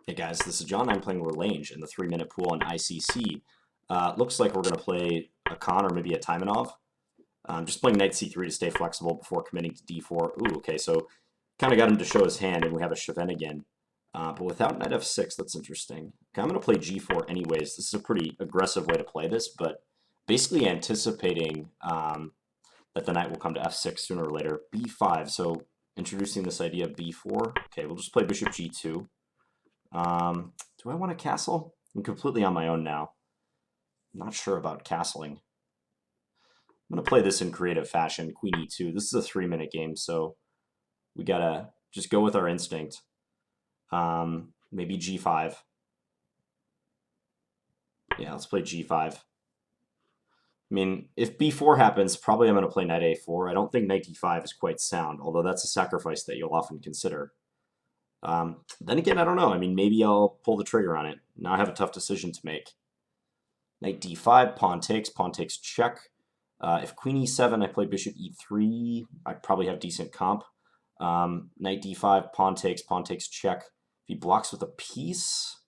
Hey guys, this is John. I'm playing Relange in the 3-minute pool on ICC. Looks like we're going to play a Khan or maybe a Taimanov. Just playing knight c3 to stay flexible before committing to d4. Ooh, okay, so kind of got him to show his hand, and we have a Chauvin again. But without knight f6, that's interesting. Okay, I'm going to play g4 anyways. This is a pretty aggressive way to play this, but basically anticipating that the knight will come to f6 sooner or later. b5, so introducing this idea of b4. Okay, we'll just play bishop g2. Do I want a castle? I'm completely on my own now. I'm not sure about castling. I'm going to play this in creative fashion. Queen e2. This is a 3-minute game, so we got to just go with our instinct. Maybe g5. Yeah, let's play g5. I mean, if b4 happens, probably I'm going to play knight a4. I don't think knight d5 is quite sound, although that's a sacrifice that you'll often consider. Then again, I don't know. I mean, maybe I'll pull the trigger on it. Now I have a tough decision to make. Knight d5, pawn takes check. If queen e7, I play bishop e3. I probably have decent comp. Knight d5, pawn takes check. If he blocks with a piece,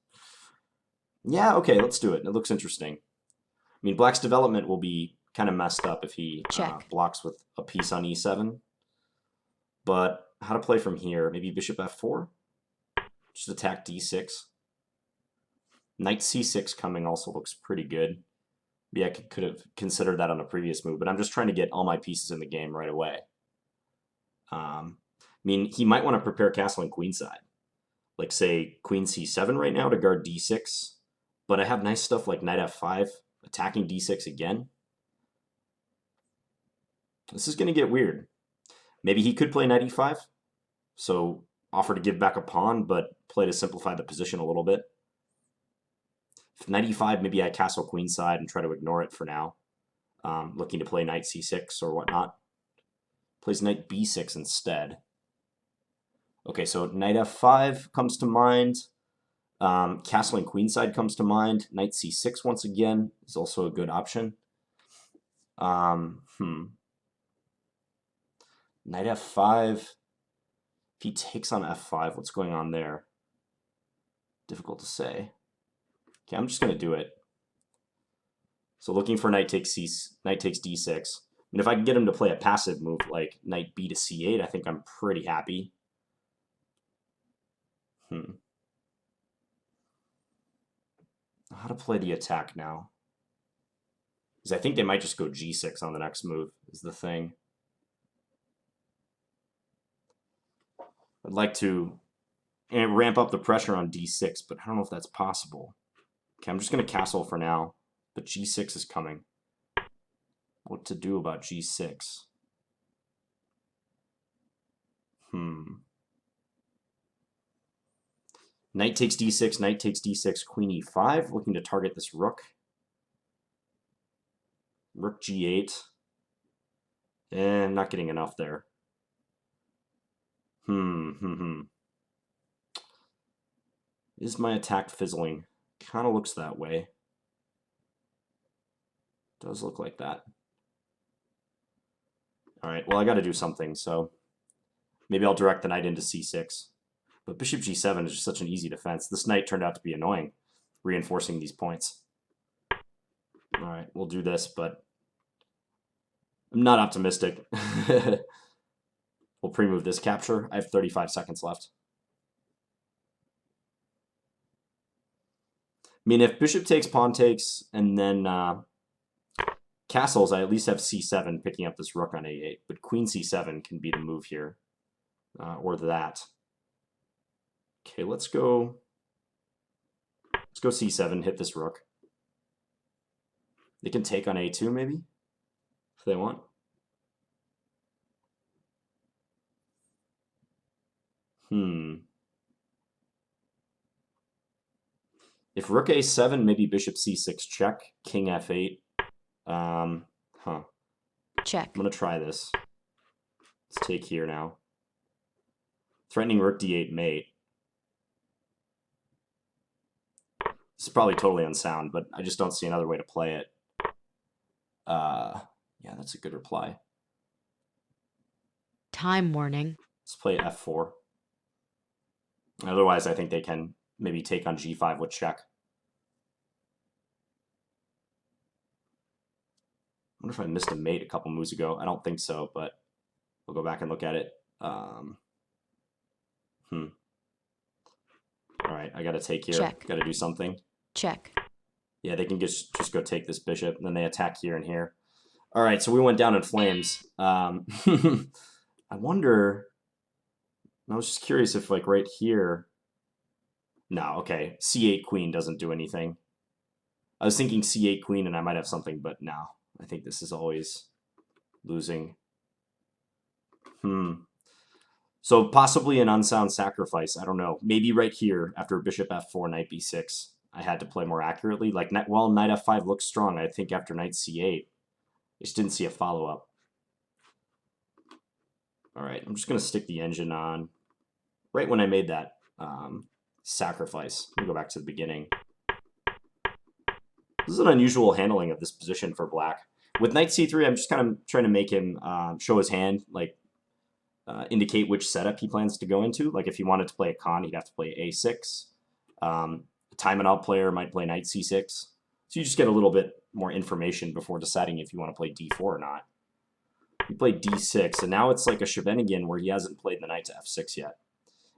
yeah, okay, let's do it. It looks interesting. I mean, black's development will be kind of messed up if he blocks with a piece on e7. But how to play from here? Maybe bishop f4? Just attack d6. Knight c6 coming also looks pretty good. Maybe I could have considered that on a previous move, but I'm just trying to get all my pieces in the game right away. I mean, he might want to prepare castling queenside. Like, say, queen c7 right now to guard d6. But I have nice stuff like knight f5, attacking d6 again. This is going to get weird. Maybe he could play knight e5. So offer to give back a pawn, but play to simplify the position a little bit. If knight e5, maybe I castle queenside and try to ignore it for now. Looking to play knight c6 or whatnot. Plays knight b6 instead. Okay, so knight f5 comes to mind. Castling queenside comes to mind. Knight c6 once again is also a good option. Knight f5. If he takes on f5, what's going on there? Difficult to say. Okay, I'm just going to do it. So looking for knight takes d6. And if I can get him to play a passive move like knight b to c8, I think I'm pretty happy. How to play the attack now? Because I think they might just go g6 on the next move is the thing. I'd like to ramp up the pressure on d6, but I don't know if that's possible. Okay, I'm just going to castle for now, but g6 is coming. What to do about g6? Knight takes d6, queen e5, looking to target this rook. Rook g8. And not getting enough there. Is my attack fizzling? Kind of looks that way. Does look like that. All right, well, I got to do something, so maybe I'll direct the knight into c6. But bishop g7 is just such an easy defense. This knight turned out to be annoying, reinforcing these points. All right, we'll do this, but I'm not optimistic. We'll pre-move this capture. I have 35 seconds left. I mean, if bishop takes, pawn takes, and then castles, I at least have c7 picking up this rook on a8. But queen c7 can be the move here, or that. Okay, let's go c7, hit this rook. They can take on a2 maybe, if they want. If rook a7, maybe bishop c6 check, king f8. Check. I'm going to try this. Let's take here now. Threatening rook d8 mate. This is probably totally unsound, but I just don't see another way to play it. Yeah, that's a good reply. Time warning. Let's play f4. Otherwise, I think they can maybe take on g5 with check. I wonder if I missed a mate a couple moves ago. I don't think so, but we'll go back and look at it. All right, I got to take here. Check. Got to do something. Check. Yeah, they can just go take this bishop, and then they attack here and here. All right, so we went down in flames. I wonder... I was just curious if, like, right here... No, okay. c8 queen doesn't do anything. I was thinking c8 queen, and I might have something, but no. I think this is always losing. So possibly an unsound sacrifice. I don't know. Maybe right here, after bishop f4, knight b6, I had to play more accurately. Like, while knight f5 looks strong, I think after knight c8, I just didn't see a follow-up. All right, I'm just going to stick the engine on right when I made that sacrifice. Let me go back to the beginning. This is an unusual handling of this position for black. With knight c3, I'm just kind of trying to make him show his hand, like indicate which setup he plans to go into. Like if he wanted to play a con, he'd have to play a6. A time and out player might play knight c6. So you just get a little bit more information before deciding if you want to play d4 or not. He played d6, and now it's like a Scheveningen where he hasn't played the knight to f6 yet.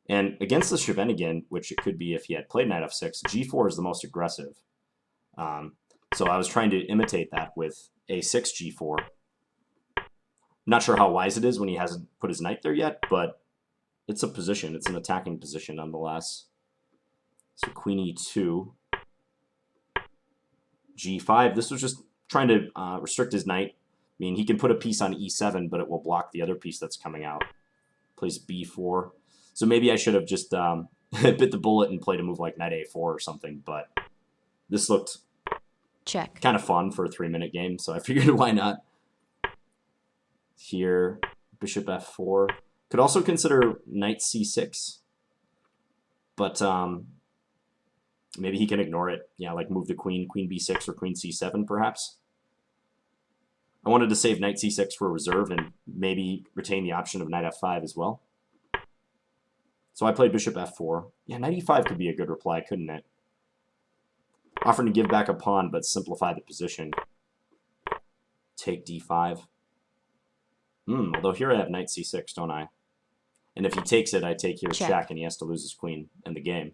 And against the Scheveningen, which it could be if he had played knight f6, g4 is the most aggressive. So I was trying to imitate that with a6 g4. Not sure how wise it is when he hasn't put his knight there yet, but it's a position. It's an attacking position nonetheless. So queen e2, g5. This was just trying to restrict his knight. I mean, he can put a piece on e7, but it will block the other piece that's coming out. Plays b4. So maybe I should have just bit the bullet and played a move like knight a4 or something, but this looked kind of fun for a 3-minute game, so I figured why not. Here, bishop f4. Could also consider knight c6, but maybe he can ignore it. Yeah, like move the queen, queen b6 or queen c7 perhaps. I wanted to save knight c6 for reserve and maybe retain the option of knight f5 as well. So I played bishop f4. Yeah, knight e5 could be a good reply, couldn't it? Offering to give back a pawn, but simplify the position. Take d5. Although here I have knight c6, don't I? And if he takes it, I take here check, and he has to lose his queen in the game.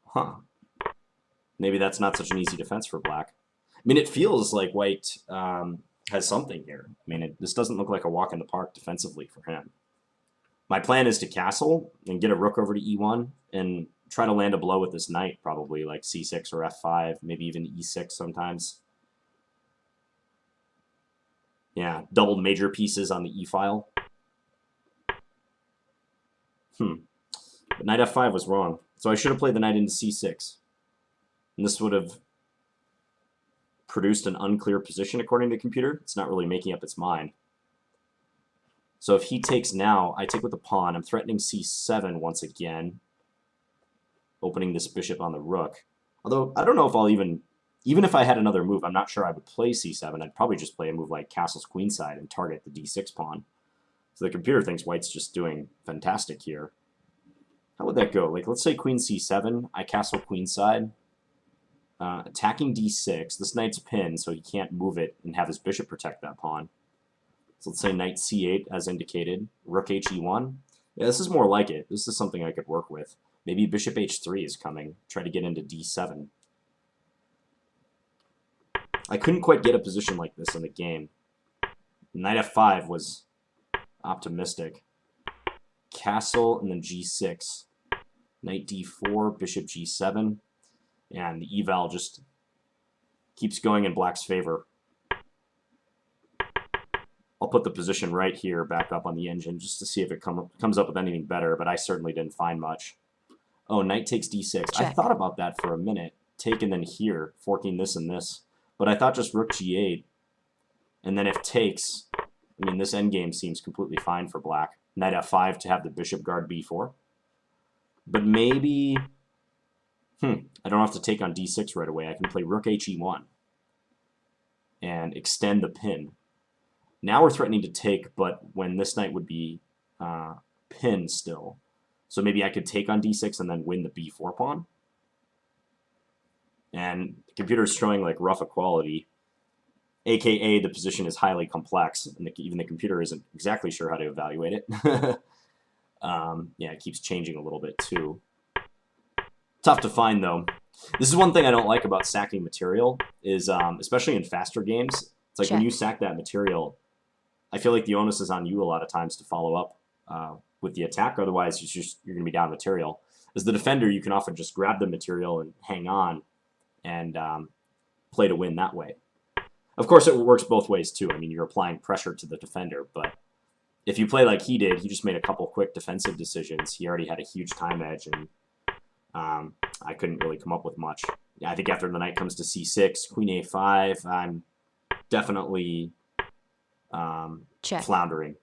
Huh. Maybe that's not such an easy defense for black. I mean, it feels like white has something here. I mean, this doesn't look like a walk in the park defensively for him. My plan is to castle and get a rook over to e1 and try to land a blow with this knight, probably like c6 or f5, maybe even e6 sometimes. Yeah, doubled major pieces on the e-file. But knight f5 was wrong. So I should have played the knight into c6. And this would have produced an unclear position according to the computer. It's not really making up its mind. So if he takes now, I take with the pawn. I'm threatening c7 once again, opening this bishop on the rook. Although I don't know if I'll even if I had another move, I'm not sure I would play c7. I'd probably just play a move like castles queenside and target the d6 pawn. So the computer thinks white's just doing fantastic here. How would that go? Like, let's say queen c7, I castle queenside, attacking d6. This knight's pinned, so he can't move it and have his bishop protect that pawn. So let's say knight c8, as indicated. Rook he1. Yeah, this is more like it. This is something I could work with. Maybe bishop h3 is coming. Try to get into d7. I couldn't quite get a position like this in the game. Knight f5 was optimistic. Castle and then g6. Knight d4, bishop g7. And the eval just keeps going in black's favor. I'll put the position right here back up on the engine just to see if it comes up with anything better, but I certainly didn't find much. Oh, knight takes d6. Check. I thought about that for a minute. Take and then here, forking this and this. But I thought just rook g8. And then if takes, I mean, this endgame seems completely fine for black. Knight f5 to have the bishop guard b4. But maybe... I don't have to take on d6 right away. I can play rook he1 and extend the pin. Now we're threatening to take, but when this knight would be pinned still. So maybe I could take on d6 and then win the b4 pawn. And the computer's showing like rough equality, aka the position is highly complex, and even the computer isn't exactly sure how to evaluate it. Yeah, it keeps changing a little bit too. Tough to find though. This is one thing I don't like about sacking material is, especially in faster games, it's like when you sack that material, I feel like the onus is on you a lot of times to follow up with the attack. Otherwise, you're going to be down material. As the defender, you can often just grab the material and hang on and play to win that way. Of course, it works both ways too. I mean, you're applying pressure to the defender, but if you play like he did, he just made a couple quick defensive decisions. He already had a huge time edge, and I couldn't really come up with much. Yeah, I think after the knight comes to c6, queen a5, I'm definitely floundering.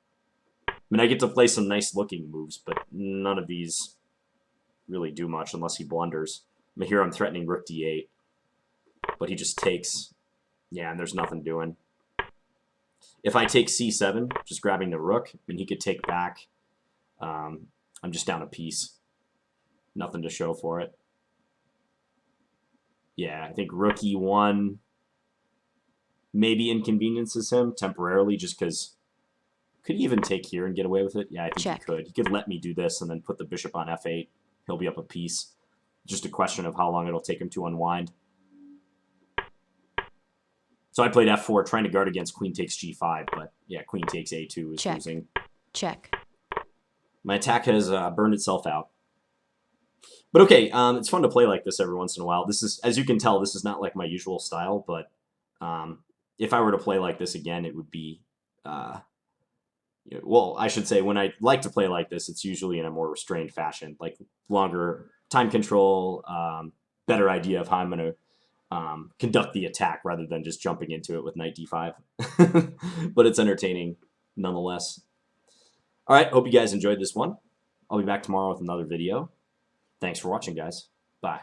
I mean, I get to play some nice-looking moves, but none of these really do much unless he blunders. I mean, here I'm threatening rook d8, but he just takes. Yeah, and there's nothing doing. If I take c7, just grabbing the rook, and he could take back, I'm just down a piece. Nothing to show for it. Yeah, I think rook e1 maybe inconveniences him temporarily just because... Could he even take here and get away with it? Yeah, I think he could. He could let me do this and then put the bishop on f8. He'll be up a piece. Just a question of how long it'll take him to unwind. So I played f4, trying to guard against queen takes g5, but yeah, queen takes a2 is losing. My attack has burned itself out. But okay, it's fun to play like this every once in a while. This is, as you can tell, this is not like my usual style, but if I were to play like this again, it would be... well, I should say, when I like to play like this, it's usually in a more restrained fashion, like longer time control, better idea of how I'm going to conduct the attack rather than just jumping into it with knight d5. But it's entertaining nonetheless. All right, hope you guys enjoyed this one. I'll be back tomorrow with another video. Thanks for watching, guys. Bye.